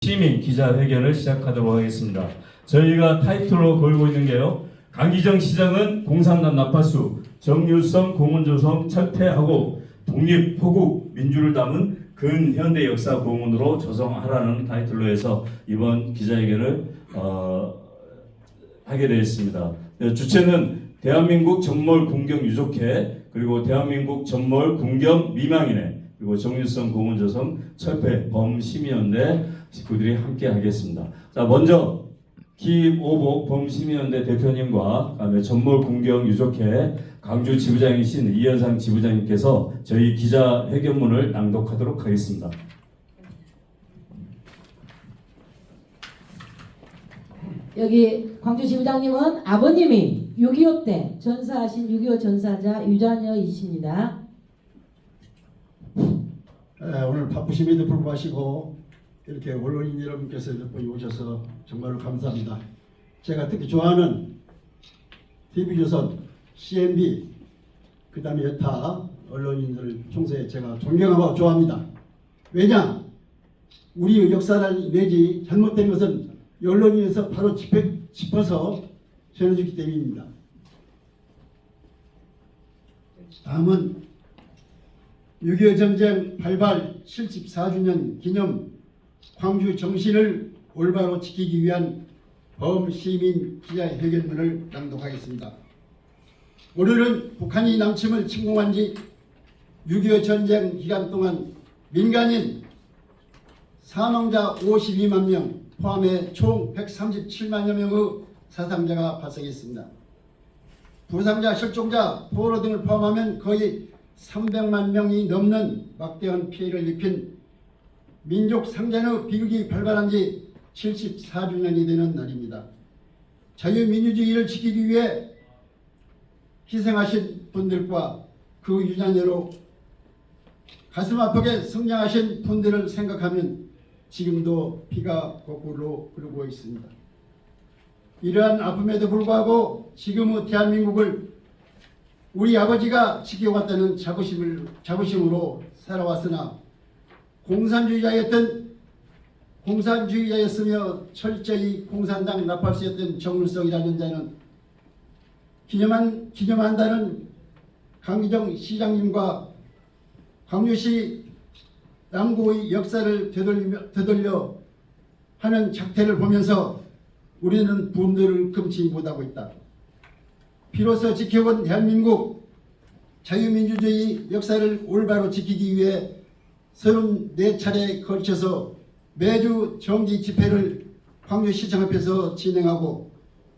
시민 기자회견을 시작하도록 하겠습니다. 저희가 타이틀로 걸고 있는 게요. 강기정 시장은 공산당 나파수, 정율성 공원조성 철폐하고 독립, 호국, 민주를 담은 근현대 역사 공원으로 조성하라는 타이틀로 해서 이번 기자회견을 하게 되었습니다. 주체는 대한민국 전몰 군경 유족회, 그리고 대한민국 전몰 군경 미망인회, 그리고 정율성 공원조성 철폐 범시민연대 식구들이 함께 하겠습니다. 자, 먼저 김오복 범시민연대 대표님과 그다음에 전몰 군경 유족회 광주 지부장이신 이현상 지부장님께서 저희 기자회견문을 낭독하도록 하겠습니다. 여기 광주 지부장님은 아버님이 6.25 때 전사하신 6.25 전사자 유자녀이십니다. 오늘 바쁘심에도 불구하시고 이렇게 언론인 여러분께서 몇 분이 오셔서 정말로 감사합니다. 제가 특히 좋아하는 TV조선, CNB, 그 다음에 여타 언론인들 총세 제가 존경하고 좋아합니다. 왜냐? 우리 역사를 내지 잘못된 것은 언론인에서 바로 짚어서 전해주기 때문입니다. 다음은 6.25 전쟁 발발 74주년 기념 광주 정신을 올바로 지키기 위한 범시민 기자회견문을 낭독하겠습니다. 오늘은 북한이 남침을 침공한 지 6.25 전쟁 기간 동안 민간인 사망자 52만 명 포함해 총 137만여 명의 사상자가 발생했습니다. 부상자, 실종자, 포로 등을 포함하면 거의 300만 명이 넘는 막대한 피해를 입힌 민족 상잔의 비극이 발발한 지 74주년이 되는 날입니다. 자유민주주의를 지키기 위해 희생하신 분들과 그 유자녀로 가슴 아프게 성장하신 분들을 생각하면 지금도 피가 거꾸로 흐르고 있습니다. 이러한 아픔에도 불구하고 지금의 대한민국을 우리 아버지가 지켜왔다는 자부심으로 살아왔으나 공산주의자였으며 철저히 공산당 나팔수였던 정율성이라는 자는 기념한다는 강기정 시장님과 광주시 남구의 역사를 되돌려 하는 작태를 보면서 우리는 분노를 금치 못하고 있다. 비로소 지켜온 대한민국 자유민주주의 역사를 올바로 지키기 위해 34차례에 걸쳐서 매주 정기 집회를 광주시청 앞에서 진행하고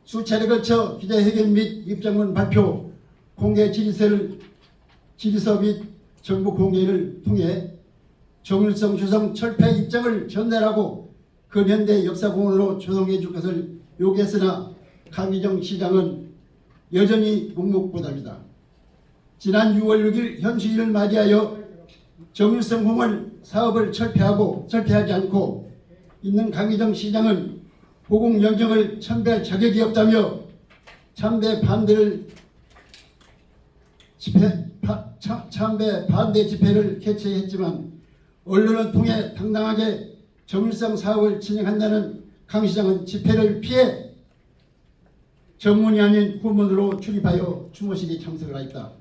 수차례 걸쳐 기자회견 및 입장문 발표, 공개 질의서 및 정보 공개를 통해 정율성 조성 철폐 입장을 전달하고 근현대 역사공원으로 조성해 줄 것을 요구했으나 강기정 시장은 여전히 묵묵부답이다. 지난 6월 6일 현수일을 맞이하여 정율성 공원 사업을 철폐하지 않고 있는 강기정 시장은 보국 영정을 참배할 자격이 없다며 참배 반대 집회를 개최했지만 언론을 통해 당당하게 정율성 사업을 진행한다는 강 시장은 집회를 피해 전문이 아닌 후문으로 출입하여 추모식에 참석을 하였다.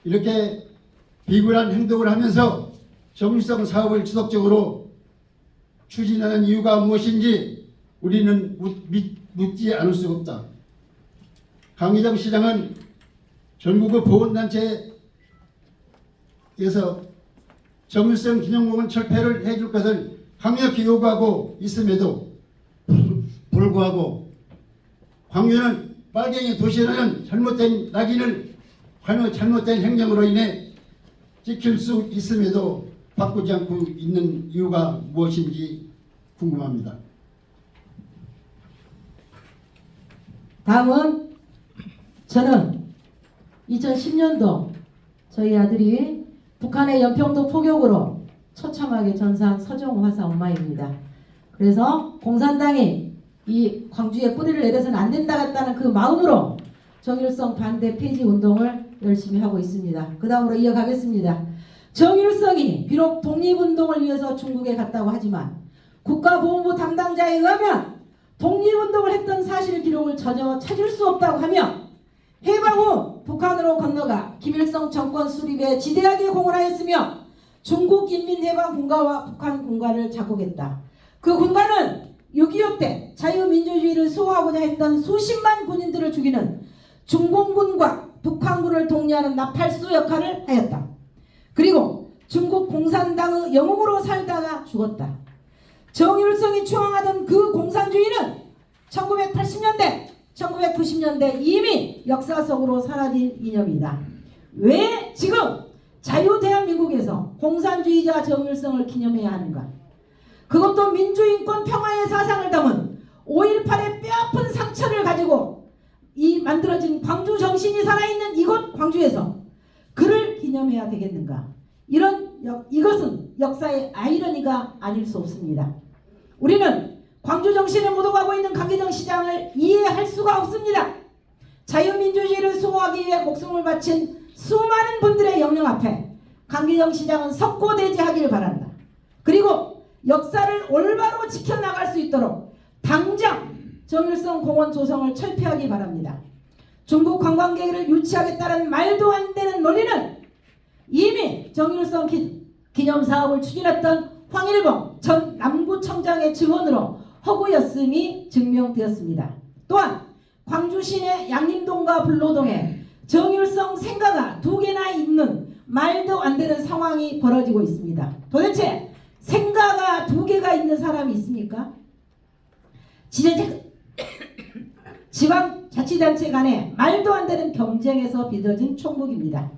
이렇게 비굴한 행동을 하면서 정율성 사업을 지속적으로 추진하는 이유가 무엇인지 우리는 묻지 않을 수 없다. 강기정 시장은 전국의 보훈단체에서 정율성 기념공원 철폐를 해줄 것을 강력히 요구하고 있음에도 불구하고 광주는 빨갱이 도시라는 잘못된 낙인을 잘못된 행정으로 인해 지킬 수 있음에도 바꾸지 않고 있는 이유가 무엇인지 궁금합니다. 다음은 저는 2010년도 저희 아들이 북한의 연평도 포격으로 처참하게 전사한 서정우 화사 엄마입니다. 그래서 공산당이 이 광주에 뿌리를 내려서는 안 된다는 그 마음으로 정율성 반대 폐지 운동을 열심히 하고 있습니다. 그 다음으로 이어가겠습니다. 정율성이 비록 독립운동을 위해서 중국에 갔다고 하지만 국가보훈부 담당자에 의하면 독립운동을 했던 사실 기록을 전혀 찾을 수 없다고 하며 해방 후 북한으로 건너가 김일성 정권 수립에 지대하게 공헌하였으며 중국 인민해방군가와 북한 군가를 작곡했다. 그 군가는 6.25 때 자유민주주의를 수호하고자 했던 수십만 군인들을 죽이는 중공군과 북한군을 독려하는 나팔수 역할을 하였다. 그리고 중국 공산당의 영웅으로 살다가 죽었다. 정일성이 추앙하던 그 공산주의는 1980년대, 1990년대 이미 역사 속으로 사라진 이념이다. 왜 지금 자유대한민국에서 공산주의자 정일성을 기념해야 하는가? 그것도 민주인권 평화의 사상을 담은 5.18의 뼈아픈 상처를 가지고 이 만들어진 광주 정신이 살아있는 이곳 광주에서 그를 기념해야 되겠는가? 이것은 역사의 아이러니가 아닐 수 없습니다. 우리는 광주 정신에 묻어가고 있는 강기정 시장을 이해할 수가 없습니다. 자유민주주의를 수호하기 위해 목숨을 바친 수많은 분들의 영령 앞에 강기정 시장은 석고대지하길 바란다. 그리고 역사를 올바로 지켜나갈 수 있도록 당장 정일성 공원 조성을 철폐하기 바랍니다. 중국 관광객을 유치하겠다는 말도 안 되는 논리는 이미 정일성 기념사업을 추진했던 황일봉 전 남구청장의 증언으로 허구였음이 증명되었습니다. 또한 광주 시내 양림동과 불로동에 정일성 생가가 2개나 있는 말도 안 되는 상황이 벌어지고 있습니다. 도대체 생가가 2개가 있는 사람이 있습니까? 지방자치단체 간의 말도 안 되는 경쟁에서 빚어진 총국입니다.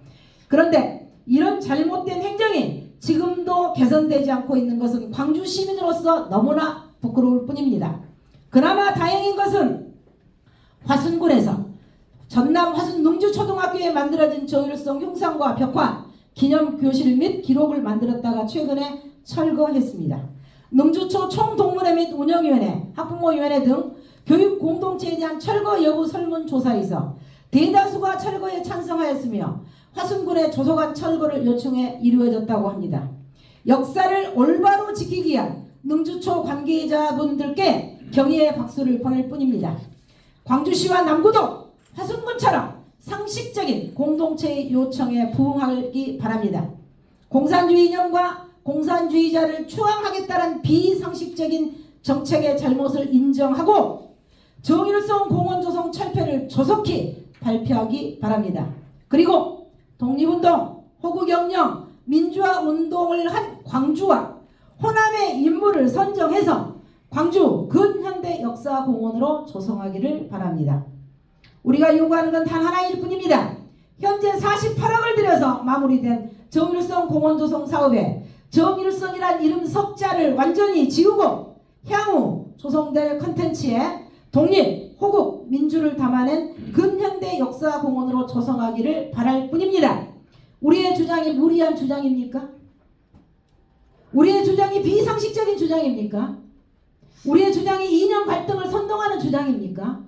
그런데 이런 잘못된 행정이 지금도 개선되지 않고 있는 것은 광주 시민으로서 너무나 부끄러울 뿐입니다. 그나마 다행인 것은 화순군에서 전남 화순 능주초등학교에 만들어진 정일성 흉상과 벽화, 기념교실 및 기록을 만들었다가 최근에 철거했습니다. 능주초 총동문회 및 운영위원회, 학부모위원회 등 교육 공동체에 대한 철거 여부 설문조사에서 대다수가 철거에 찬성하였으며 화순군의 조속한 철거를 요청해 이루어졌다고 합니다. 역사를 올바로 지키기 위한 능주초 관계자분들께 경의의 박수를 보낼 뿐입니다. 광주시와 남구도 화순군처럼 상식적인 공동체의 요청에 부응하기 바랍니다. 공산주의 이념과 공산주의자를 추앙하겠다는 비상식적인 정책의 잘못을 인정하고 정일성 공원 조성 철폐를 조속히 발표하기 바랍니다. 그리고 독립운동, 호국영령, 민주화운동을 한 광주와 호남의 인물을 선정해서 광주 근현대 역사공원으로 조성하기를 바랍니다. 우리가 요구하는 건 단 하나일 뿐입니다. 현재 48억을 들여서 마무리된 정일성 공원 조성 사업에 정일성이란 이름 석자를 완전히 지우고 향후 조성될 컨텐츠에 독립, 호국, 민주를 담아낸 근현대 역사공원으로 조성하기를 바랄 뿐입니다. 우리의 주장이 무리한 주장입니까? 우리의 주장이 비상식적인 주장입니까? 우리의 주장이 이념 갈등을 선동하는 주장입니까?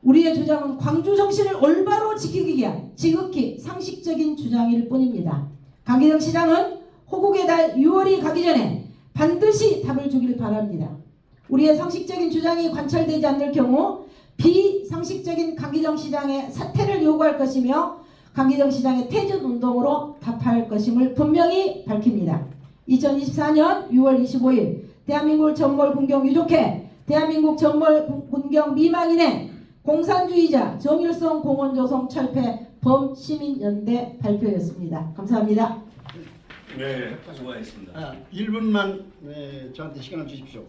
우리의 주장은 광주 정신을 올바로 지키기 위한 지극히 상식적인 주장일 뿐입니다. 강기정 시장은 호국의 달 6월이 가기 전에 반드시 답을 주길 바랍니다. 우리의 상식적인 주장이 관철되지 않을 경우 비상식적인 강기정 시장의 사퇴를 요구할 것이며 강기정 시장의 퇴진운동으로 답할 것임을 분명히 밝힙니다. 2024년 6월 25일 대한민국 전몰 군경 유족회, 대한민국 전몰 군경 미망인의 공산주의자 정일성 공원 조성 철폐 범시민연대 발표였습니다. 감사합니다. 네, 수고하셨습니다. 1분만 저한테 시간을 주십시오.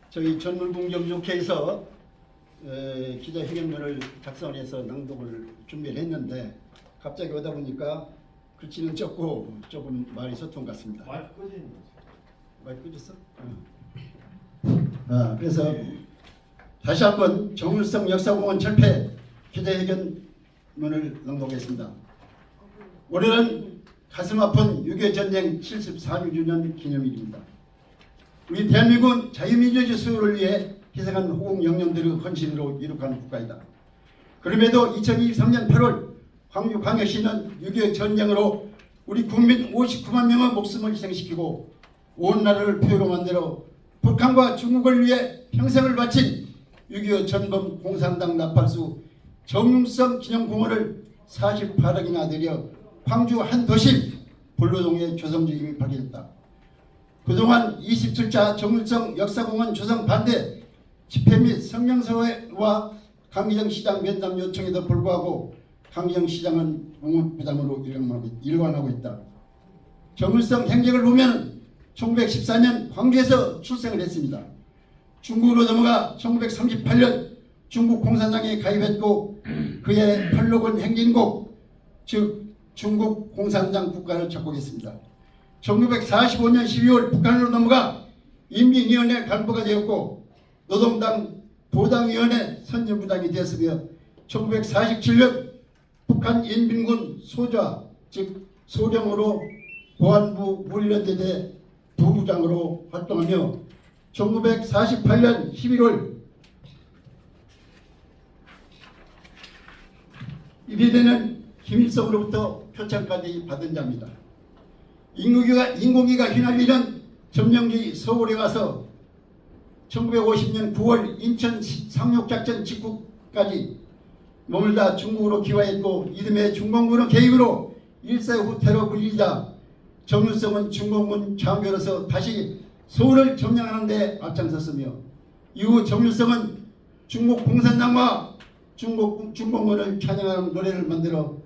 저희 전물군경유족회에서 기자회견문을 작성해서 낭독을 준비를 했는데 갑자기 오다 보니까 글씨는 적고 조금 말이 서툰 것 같습니다. 마이크 끄졌어? 그래서 다시 한번 정일성 역사공원 철폐 기자회견문을 낭독했습니다. 올해는 가슴 아픈 6.25 전쟁 74주년 기념일입니다. 우리 대한민국은 자유민주주의 수호를 위해 희생한 호국 영령들의 헌신으로 이룩한 국가이다. 그럼에도 2023년 8월 광주광역시는 6.25 전쟁으로 우리 국민 59만 명의 목숨을 희생시키고 온 나라를 표로 만들어 북한과 중국을 위해 평생을 바친 6.25 전범 공산당 나팔수 정육성 기념공원을 48억이나 들여 광주 한 도심 볼로동에 조성지임이 밝혀졌다. 그동안 27차 정육성 역사공원 조성 반대 집회 및 성명서와 강기정 시장 면담 요청에도 불구하고 강기정 시장은 무무부담으로 일관하고 있다. 정육성 행적을 보면 1914년 광주에서 출생을 했습니다. 중국으로 넘어가 1938년 중국 공산당에 가입했고 그의 팔록은 행진곡 즉 중국 공산당 국가를 적곡했습니다. 1945년 12월 북한으로 넘어가 인민위원회 간부가 되었고 노동당 도당위원회 선전부당이 되었으며 1947년 북한 인민군 소좌 즉 소령으로 보안부 물련대대 부부장으로 활동하며 1948년 11월 입의되는 김일성으로부터 표창까지 받은 자입니다. 인공위가 휘날리는 점령지 서울에 와서 1950년 9월 인천 상륙작전 직후까지 머물다 중국으로 귀화했고 이듬해 중공군의 개입으로 일사 후 테러 물리자 정일성은 중공군 장교로서 다시 서울을 점령하는 데 앞장섰으며 이후 정일성은 중국 공산당과 중공군을 찬양하는 노래를 만들어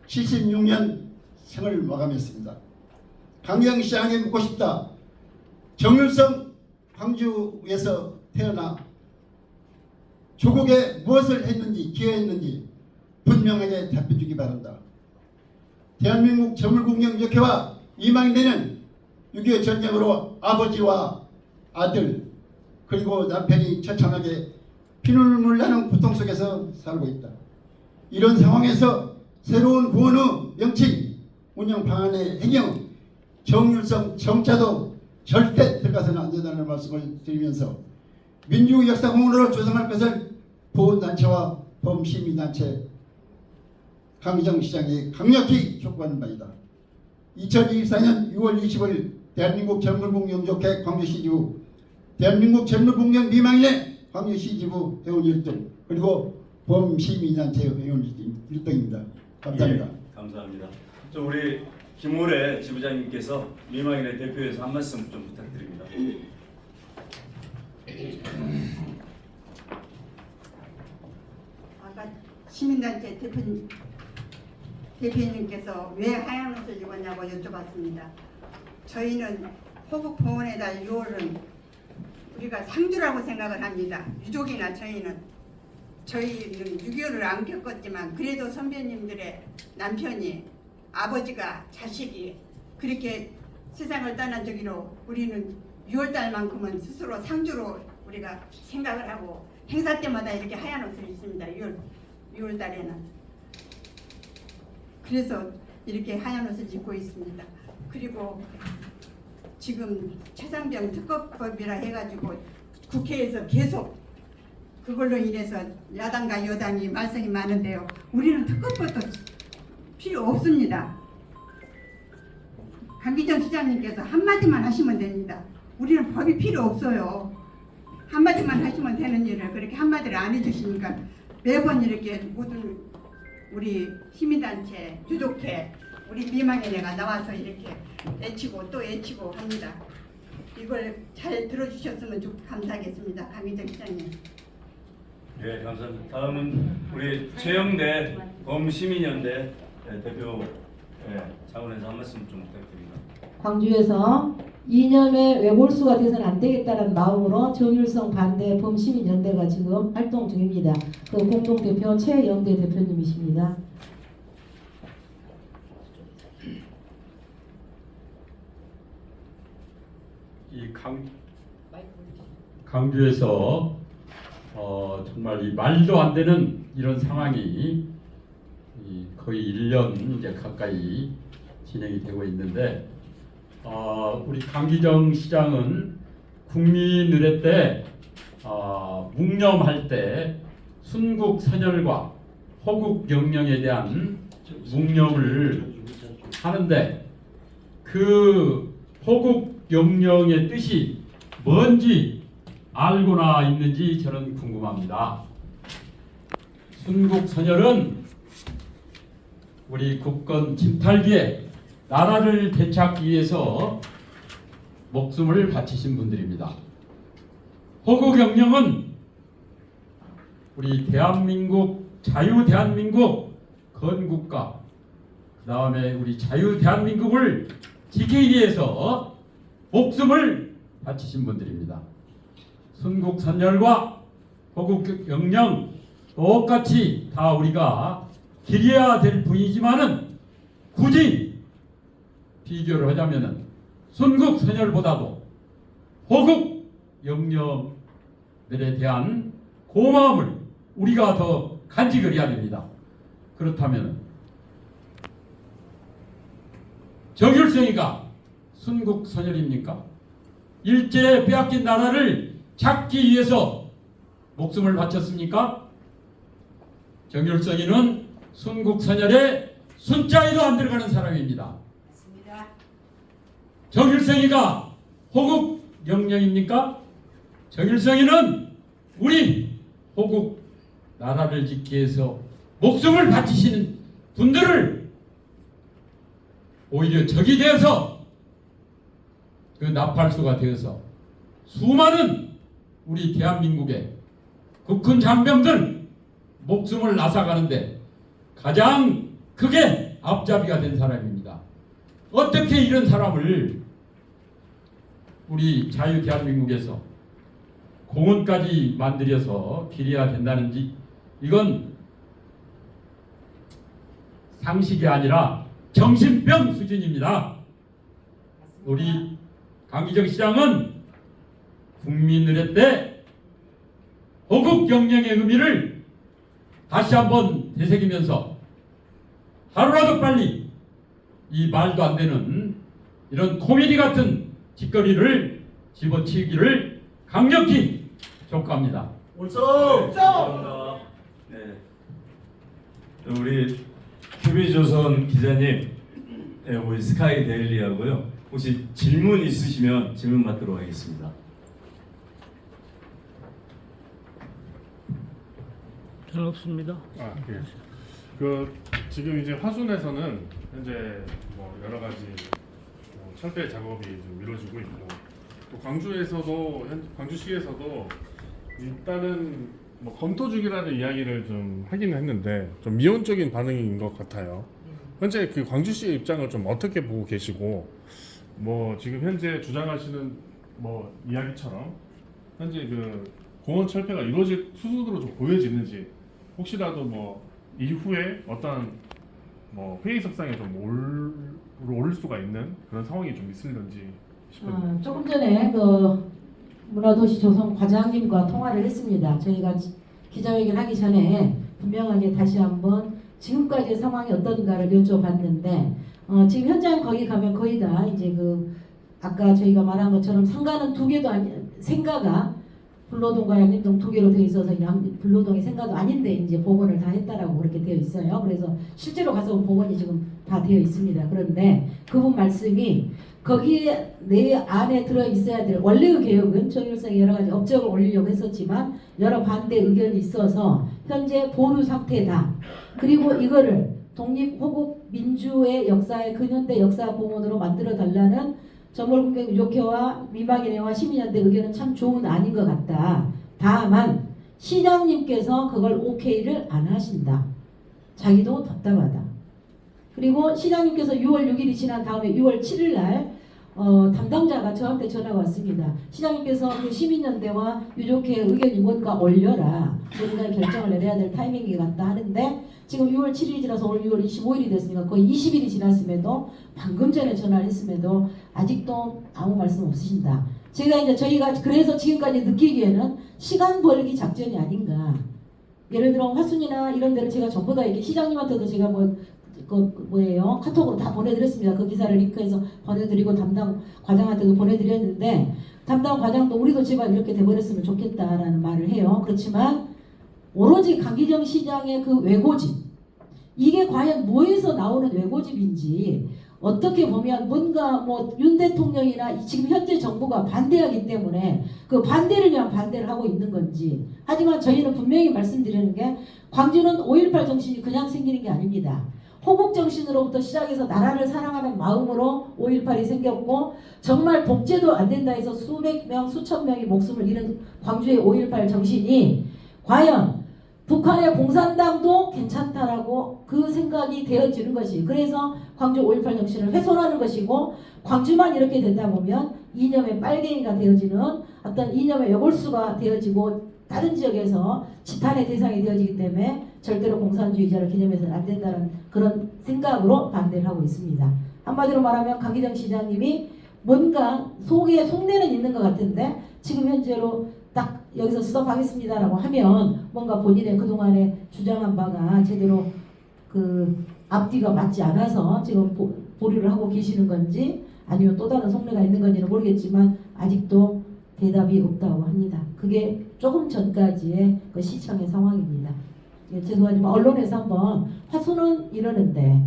76년 생을 마감했습니다. 강경시장에 묻고 싶다. 정일성 광주에서 태어나 조국에 무엇을 했는지 기여했는지 분명하게 답해주기 바란다. 대한민국 전물국영역회와 이망인대는 6.25 전쟁으로 아버지와 아들 그리고 남편이 처참하게 피눈물 나는 고통 속에서 살고 있다. 이런 상황에서 새로운 구원의 명칭 운영 방안의 해경 정율성 정자도 절대 들어가서는 안 된다는 말씀을 드리면서 민주역사공원으로 조성할 것을 보훈단체와 범시민단체 강기정 시장이 강력히 촉구하는 바이다. 2024년 6월 20일 대한민국 전물국영조회 광주시지부 대한민국 전물국영 미망인의 광주시지부 회원 1등 그리고 범시민단체 회원 1등입니다. 감사합니다. 예, 감사합니다. 우리 김올래 지부장님께서 미망인의 대표에서 한 말씀 좀 부탁드립니다. 아까 시민단체 대표님께서 왜 하얀 옷을 입었냐고 여쭤봤습니다. 저희는 호국 봉헌의 달 6월은 우리가 상주라고 생각을 합니다. 유족이나 저희는 6.25를 안 겪었지만 그래도 선배님들의 남편이 아버지가 자식이 그렇게 세상을 떠난 저기로 우리는 6월달만큼은 스스로 상주로 우리가 생각을 하고 행사 때마다 이렇게 하얀 옷을 입습니다. 6월달에는 그래서 이렇게 하얀 옷을 입고 있습니다. 그리고 지금 최상병 특검법이라 해가지고 국회에서 계속 그걸로 인해서 야당과 여당이 말썽이 많은데요. 우리는 특검법도 필요 없습니다. 강기정 시장님께서 한마디만 하시면 됩니다. 우리는 법이 필요 없어요. 한마디만 하시면 되는 일을 그렇게 한마디를 안 해주시니까 매번 이렇게 모든 우리 시민단체, 유족회, 우리 미망인회가 나와서 이렇게 애치고 또 애치고 합니다. 이걸 잘 들어주셨으면 감사하겠습니다. 강기정 시장님. 네, 감사합니다. 다음은 우리 최영대 범시민연대 대표 차원에서 한 말씀 좀 부탁드립니다. 광주에서 이념의 외골수가 돼서는 안 되겠다는 마음으로 정율성 반대 범시민연대가 지금 활동 중입니다. 그 공동대표 최영대 대표님이십니다. 이 강주에서 정말 이 말도 안 되는 이런 상황이 거의 1년 이제 가까이 진행이 되고 있는데 우리 강기정 시장은 국민의례 때 묵념할 때 순국 선열과 호국 명령에 대한 묵념을 하는데 그 호국 영령의 뜻이 뭔지 알고나 있는지 저는 궁금합니다. 순국선열은 우리 국권 침탈기에 나라를 되찾기 위해서 목숨을 바치신 분들입니다. 호국영령은 우리 대한민국 자유대한민국 건국과 그 다음에 우리 자유대한민국을 지키기 위해서 목숨을 바치신 분들입니다. 순국선열과 호국영령 똑같이 다 우리가 기려야 될 분이지만은 굳이 비교를 하자면은 순국선열보다도 호국영령들에 대한 고마움을 우리가 더 간직을 해야 됩니다. 그렇다면 정일성이가 순국선열입니까? 일제 빼앗긴 나라를 찾기 위해서 목숨을 바쳤습니까? 정일성이는 순국선열의 순자에도 안 들어가는 사람입니다. 정일성이가 호국영령입니까? 정일성이는 우리 호국 나라를 지키기 위해서 목숨을 바치시는 분들을 오히려 적이 되어서 그 나팔수가 되어서 수많은 우리 대한민국의 국군 장병들 목숨을 앗아가는데 가장 크게 앞잡이가 된 사람입니다. 어떻게 이런 사람을 우리 자유 대한민국에서 공원까지 만들어서 기려야 된다는지 이건 상식이 아니라 정신병 수준입니다. 우리 강기정 시장은 국민의례 때 호국영령의 의미를 다시 한번 되새기면서 하루라도 빨리 이 말도 안 되는 이런 코미디 같은 짓거리를 집어치우기를 강력히 촉구합니다. 네. 우리 TV조선 기자님, 네, 우리 스카이 데일리하고요. 혹시 질문 있으시면 질문 받도록 하겠습니다. 저는 없습니다. 예. 그 지금 이제 화순에서는 현재 뭐 여러 가지 철폐 작업이 좀 이루어지고 있고 또 광주에서도 광주시에서도 일단은 뭐 검토 중이라는 이야기를 좀 하기는 했는데 좀 미온적인 반응인 것 같아요. 현재 그 광주시의 입장을 좀 어떻게 보고 계시고 뭐 지금 현재 주장하시는 뭐 이야기처럼 현재 그 공원 철폐가 이루어질 수순으로 좀 보여지는지 혹시라도 뭐 이후에 어떤 뭐 회의석상에 좀 오를 수가 있는 그런 상황이 좀 있을는지 싶은데. 조금 전에 그 문화도시조성 과장님과 통화를 했습니다. 저희가 기자회견 하기 전에 분명하게 다시 한번 지금까지의 상황이 어떤가를 여쭤봤는데 지금 현장 거기 가면 거의 다 이제 그 아까 저희가 말한 것처럼 상가는 두 개도 아니 생가가 불로동과 양림동 두 개로 되어 있어서 불로동이 생가도 아닌데 이제 복원을 다 했다라고 그렇게 되어 있어요. 그래서 실제로 가서 복원이 지금 다 되어 있습니다. 그런데 그분 말씀이 거기에 내 안에 들어 있어야 될 원래의 개혁은 정일성이 여러 가지 업적을 올리려고 했었지만 여러 반대 의견이 있어서 현재 보류 상태다. 그리고 이거를 독립 호국 민주의 역사의 근현대 역사 공원으로 만들어 달라는 전몰국경 유족회와 미망인회와 시민연대 의견은 참 좋은 안인 것 같다. 다만 시장님께서 그걸 오케이를 안 하신다. 자기도 답답하다. 그리고 시장님께서 6월 6일이 지난 다음에 6월 7일 날 담당자가 저한테 전화가 왔습니다. 시장님께서 그 시민연대와 유족회 의견이 뭔가 올려라. 우리가 결정을 내려야 될 타이밍이 같다 하는데 지금 6월 7일이 지나서 오늘 6월 25일이 됐으니까 거의 20일이 지났음에도 방금 전에 전화를 했음에도 아직도 아무 말씀 없으신다. 저희가 그래서 지금까지 느끼기에는 시간 벌기 작전이 아닌가. 예를 들어 화순이나 이런 데를 제가 전부 다 이렇게 시장님한테도 제가 뭐예요? 카톡으로 다 보내드렸습니다. 그 기사를 링크해서 보내드리고 담당 과장한테도 보내드렸는데 담당 과장도 우리도 제발 이렇게 돼버렸으면 좋겠다라는 말을 해요. 그렇지만 오로지 강기정 시장의 그 외고집 이게 과연 뭐에서 나오는 외고집인지 어떻게 보면 뭔가 뭐 윤 대통령이나 지금 현재 정부가 반대하기 때문에 그 반대를 위한 반대를 하고 있는 건지, 하지만 저희는 분명히 말씀드리는 게 광주는 5.18 정신이 그냥 생기는 게 아닙니다. 호국 정신으로부터 시작해서 나라를 사랑하는 마음으로 5.18이 생겼고, 정말 독재도 안 된다 해서 수백 명 수천 명이 목숨을 잃은 광주의 5.18 정신이 과연 북한의 공산당도 괜찮다라고 그 생각이 되어지는 것이, 그래서 광주 5.18 정신을 훼손하는 것이고, 광주만 이렇게 된다 보면 이념의 빨갱이가 되어지는 어떤 이념의 여골수가 되어지고 다른 지역에서 지탄의 대상이 되어지기 때문에 절대로 공산주의자를 기념해서는 안 된다는 그런 생각으로 반대를 하고 있습니다. 한마디로 말하면 강기정 시장님이 뭔가 속에 속내는 있는 것 같은데 지금 현재로 딱 여기서 스톱하겠습니다라고 하면 뭔가 본인의 그동안에 주장한 바가 제대로 그 앞뒤가 맞지 않아서 지금 보류를 하고 계시는 건지 아니면 또 다른 속내가 있는 건지는 모르겠지만 아직도 대답이 없다고 합니다. 그게 조금 전까지의 그 시청의 상황입니다. 예, 죄송하지만 언론에서 한번 화수는 이러는데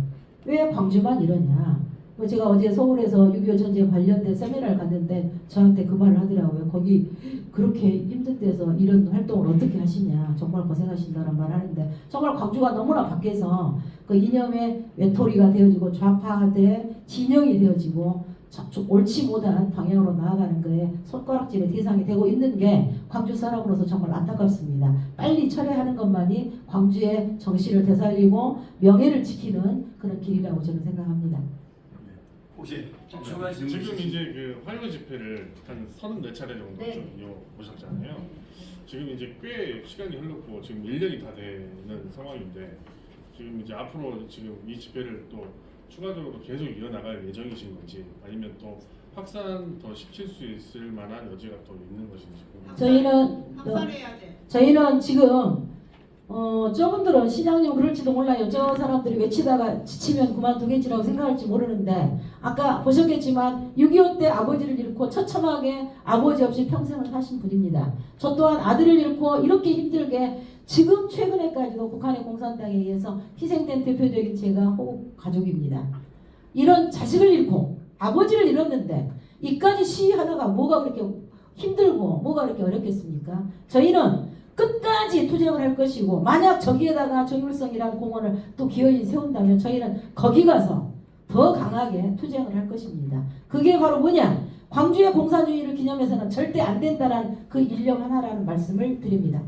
왜 광주만 이러냐. 뭐 제가 어제 서울에서 6.25 전쟁 관련된 세미나를 갔는데 저한테 그 말을 하더라고요. 거기 그렇게 힘든 데서 이런 활동을 어떻게 하시냐. 정말 고생하신다는 말을 하는데, 정말 광주가 너무나 밖에서 그 이념의 외톨이가 되어지고 좌파대 진영이 되어지고 옳지 못한 방향으로 나아가는 거에 손가락질의 대상이 되고 있는 게 광주 사람으로서 정말 안타깝습니다. 빨리 철회하는 것만이 광주의 정신을 되살리고 명예를 지키는 그런 길이라고 저는 생각합니다. 혹시 추가 질문 지금 있으신- 이제 그 화요 집회를 한 34차례 정도 네. 좀 이어보셨잖아요. 지금 이제 꽤 시간이 흘렀고 지금 1년이 다 되는 상황인데, 지금 이제 앞으로 지금 이 집회를 또 추가적으로 계속 이어나갈 예정이신 건지, 아니면 또 확산 더 시킬 수 있을 만한 여지가 또 있는 것인지 궁금합니다. 저희는 지금 저분들은 시장님 그럴지도 몰라요. 저 사람들이 외치다가 지치면 그만두겠지라고 생각할지 모르는데, 아까 보셨겠지만 6.25 때 아버지를 잃고 처참하게 아버지 없이 평생을 사신 분입니다. 저 또한 아들을 잃고 이렇게 힘들게 지금 최근에까지도 북한의 공산당에 의해서 희생된 대표적인 제가 호국 가족입니다. 이런 자식을 잃고 아버지를 잃었는데 이까지 시위하다가 뭐가 그렇게 힘들고 뭐가 그렇게 어렵겠습니까? 저희는 끝까지 투쟁을 할 것이고, 만약 저기에다가 정일성이라는 공원을 또 기어이 세운다면 저희는 거기 가서 더 강하게 투쟁을 할 것입니다. 그게 바로 뭐냐? 광주의 공산주의를 기념해서는 절대 안 된다는 그 일념 하나라는 말씀을 드립니다.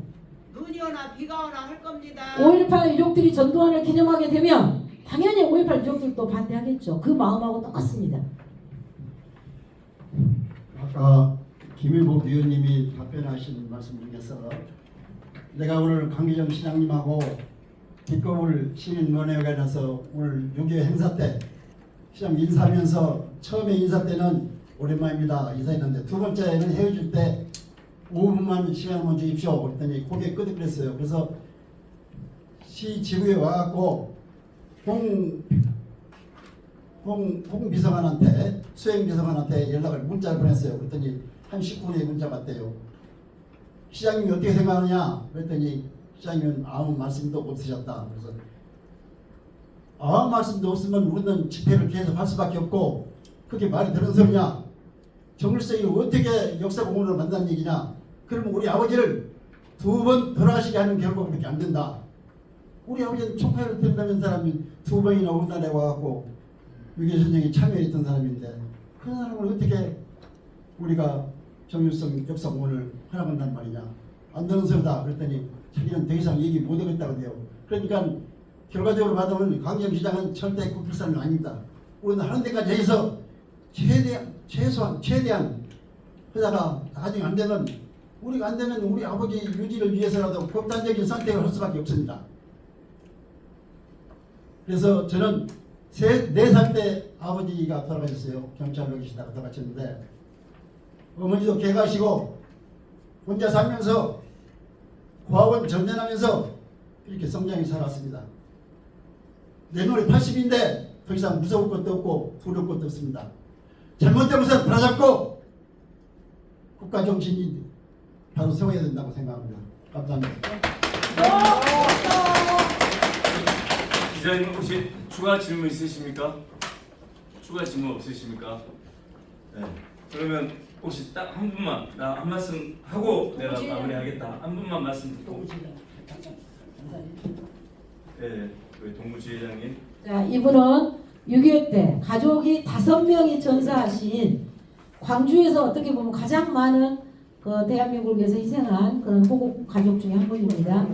눈이 오나 비가 오나 할 겁니다. 5.18 유족들이 전두환을 기념하게 되면 당연히 5.18 유족들도 반대하겠죠. 그 마음하고 똑같습니다. 아까 김일복 위원님이 답변하신 말씀 중에서 내가 오늘 강기정 시장님하고 뒷거울 시민원회에 관해서 오늘 6.25 행사 때 시장 인사하면서 처음에 인사 때는 오랜만입니다 인사했는데, 두 번째는 헤어질 때 5분만 시간만 주십시오 그랬더니 고개 끄덕거렸어요. 그래서 시 지구에 와갖고 홍 비서관한테, 수행 비서관한테 연락을 문자를 보냈어요. 그랬더니 한 10분의 문자 왔대요. 시장님이 어떻게 생각하느냐 그랬더니 시장님은 아무 말씀도 없으셨다. 그래서 아무 말씀도 없으면 우리는 집회를 계속 할 수밖에 없고, 그게 말이 되는 소리냐? 정일성이 어떻게 역사공원을 만든 얘기냐? 그러면 우리 아버지를 2번 돌아가시게 하는 결과밖에 안 된다. 우리 아버지는 총파를 된다는 사람이 2번이나 우리나라에 와갖고 6.25 전쟁에 참여했던 사람인데, 그 사람을 어떻게 우리가 정일성 역사공원을 허락한단 말이냐? 안 되는 소리다. 그랬더니 자기는 더 이상 얘기 못하겠다고 해요. 그러니까 결과적으로 받으면 강기정 시장은 절대 국회의원은 아닙니다. 우리는 하는 데까지 해서 최대한 하다가 나중에 안 되면, 우리가 안 되면 우리 아버지 유지를 위해서라도 극단적인 선택을 할 수밖에 없습니다. 그래서 저는 4살 때 아버지가 돌아가셨어요. 경찰로 계시다가 돌아가셨는데, 어머니도 개가시고 혼자 살면서 고아원 전전하면서 이렇게 성장해 살았습니다. 내 눈이 80인데 더 이상 무서울 것도 없고 두려울 것도 없습니다. 잘못된 것은 바로잡고 국가 정신이 바로 세워야 된다고 생각합니다. 감사합니다. 기자님 혹시 추가 질문 있으십니까? 추가 질문 없으십니까? 네. 그러면 혹시 딱 한 분만 나 한 말씀 하고 내가 마무리하겠다. 한 분만 말씀 듣고. 네, 우리 동부지회장님. 자, 이분은 6.25 때 가족이 5명이 전사하신 광주에서 어떻게 보면 가장 많은 그 대한민국에서 희생한 그런 호국 가족 중에 한 분입니다.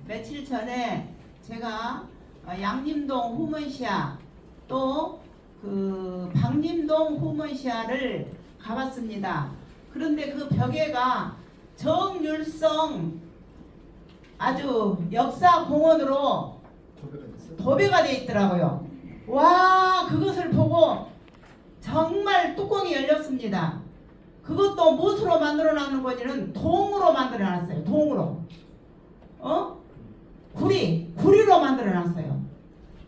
며칠 전에 제가 양림동 후문시아 또 그 박림동 후문시아를 가봤습니다. 그런데 그 벽에가 정율성 아주 역사 공원으로 도배가 돼 있더라고요. 와, 그것을 보고 정말 뚜껑이 열렸습니다. 그것도 무엇으로 만들어 놨는 거지는 동으로 만들어 놨어요. 동으로. 구리로 만들어 놨어요.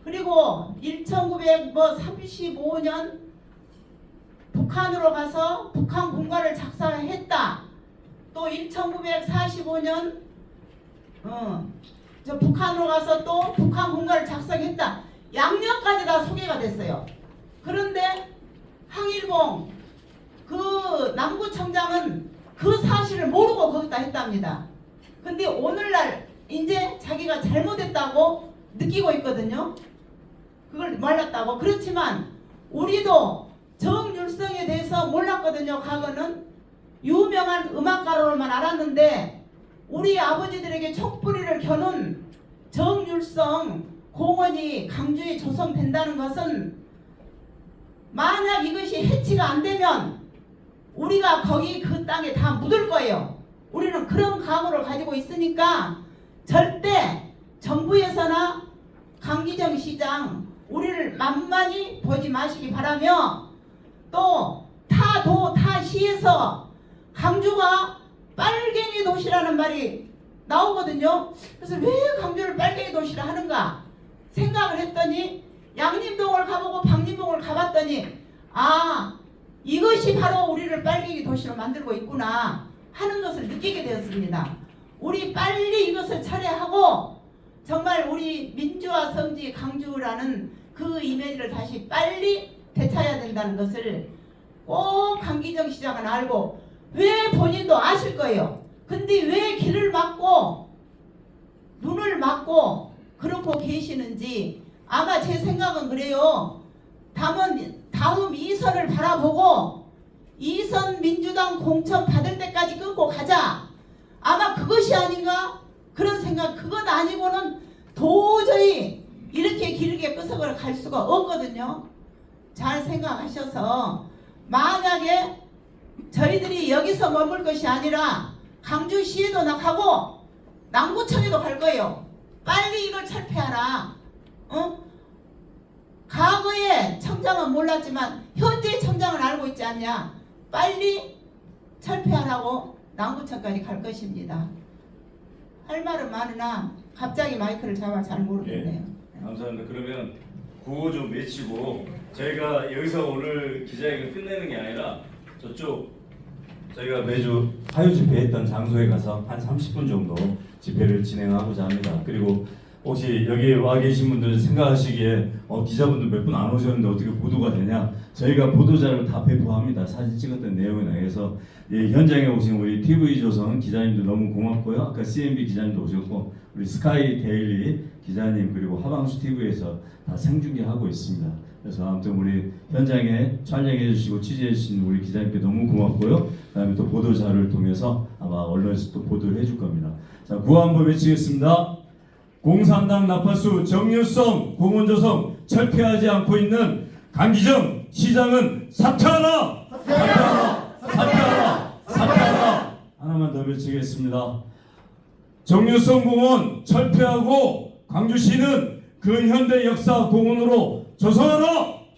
그리고 1935년 북한으로 가서 북한 군가를 작성했다. 또 1945년 저 북한으로 가서 또 북한 군가를 작성했다. 양력까지 다 소개가 됐어요. 그런데 항일봉 그 남구청장은 그 사실을 모르고 거기다 했답니다. 근데 오늘날 이제 자기가 잘못했다고 느끼고 있거든요. 그걸 몰랐다고. 그렇지만 우리도 정율성에 대해서 몰랐거든요. 과거는 유명한 음악가로만 알았는데 우리 아버지들에게 촛불이를 켜놓은 정율성 공원이 강주에 조성된다는 것은 만약 이것이 해치가 안 되면 우리가 거기 그 땅에 다 묻을 거예요. 우리는 그런 각오를 가지고 있으니까 절대 정부에서나 강기정 시장 우리를 만만히 보지 마시기 바라며 또 타도 타시에서 강주가 빨갱이 도시라는 말이 나오거든요. 그래서 왜 강주를 빨갱이 도시라 하는가 생각을 했더니 양림동을 가보고 박림동을 가봤더니 아, 이것이 바로 우리를 빨갱이 도시로 만들고 있구나 하는 것을 느끼게 되었습니다. 우리 빨리 이것을 철회하고 정말 우리 민주화 성지 강주라는 그 이미지를 다시 빨리 되찾아야 된다는 것을 꼭 강기정 시장은 알고 왜 본인도 아실 거예요. 근데 왜 길을 막고 눈을 막고 그러고 계시는지 아마 제 생각은 그래요. 다음 2선을 바라보고 2선 민주당 공천 받을 때까지 끊고 가자. 아마 그것이 아닌가? 그런 생각. 그건 아니고는 도저히 이렇게 길게 끄석을 갈 수가 없거든요. 잘 생각하셔서 만약에 저희들이 여기서 머물 것이 아니라 강주시에도 나가고 남구청에도 갈 거예요. 빨리 이걸 철폐하라. 과거에 청장은 몰랐지만 현재 청장은 알고 있지 않냐. 빨리 철폐하라고 남구청까지 갈 것입니다. 할 말은 많으나 갑자기 마이크를 잡아 잘 모르겠네요. 예, 감사합니다. 그러면 구호 좀 외치고 저희가 여기서 오늘 기자회견 끝내는 게 아니라 저쪽 저희가 매주 화요 집회했던 장소에 가서 한 30분 정도 집회를 진행하고자 합니다. 그리고 혹시 여기 와 계신 분들 생각하시기에 기자분들 몇 분 안 오셨는데 어떻게 보도가 되냐? 저희가 보도자료를 다 배포합니다. 사진 찍었던 내용이나. 그래서 현장에 오신 우리 TV조선 기자님들 너무 고맙고요. 아까 CNB 기자님도 오셨고 우리 스카이 데일리 기자님 그리고 하방수 TV에서 다 생중계하고 있습니다. 그래서 아무튼 우리 현장에 촬영해 주시고 취재해 주신 우리 기자님께 너무 고맙고요. 그다음에 또 보도자료를 통해서 아마 언론에서 또 보도를 해줄 겁니다. 자, 구호 한번 외치겠습니다. 공산당 나파수 정유성 공원조성 철폐하지 않고 있는 강기정 시장은 사퇴하라! 사퇴하라! 사퇴하라! 사퇴하라! 하나만 더 외치겠습니다. 정유성 공원 철폐하고 광주시는 근현대 역사 공원으로 조성하라!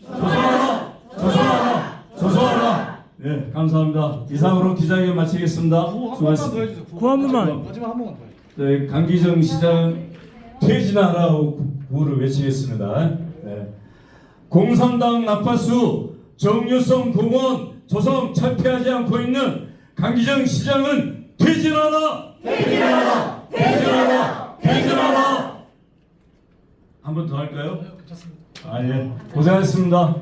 조성하라! 조성하라! 조성하라! 네, 감사합니다. 이상으로 기자회견 마치겠습니다. 수고하셨습니다. 구호 한 번만. 마지막 한 번만 더. 네, 강기정 시장 퇴진하라고 구호를 외치겠습니다. 네. 공산당 나파수 정유성 공원 조성 철폐하지 않고 있는 강기정 시장은 퇴진하라! 퇴진하라! 퇴진하라! 퇴진하라! 한 번 더 할까요? 괜찮습니다. 아 예, 고생하셨습니다.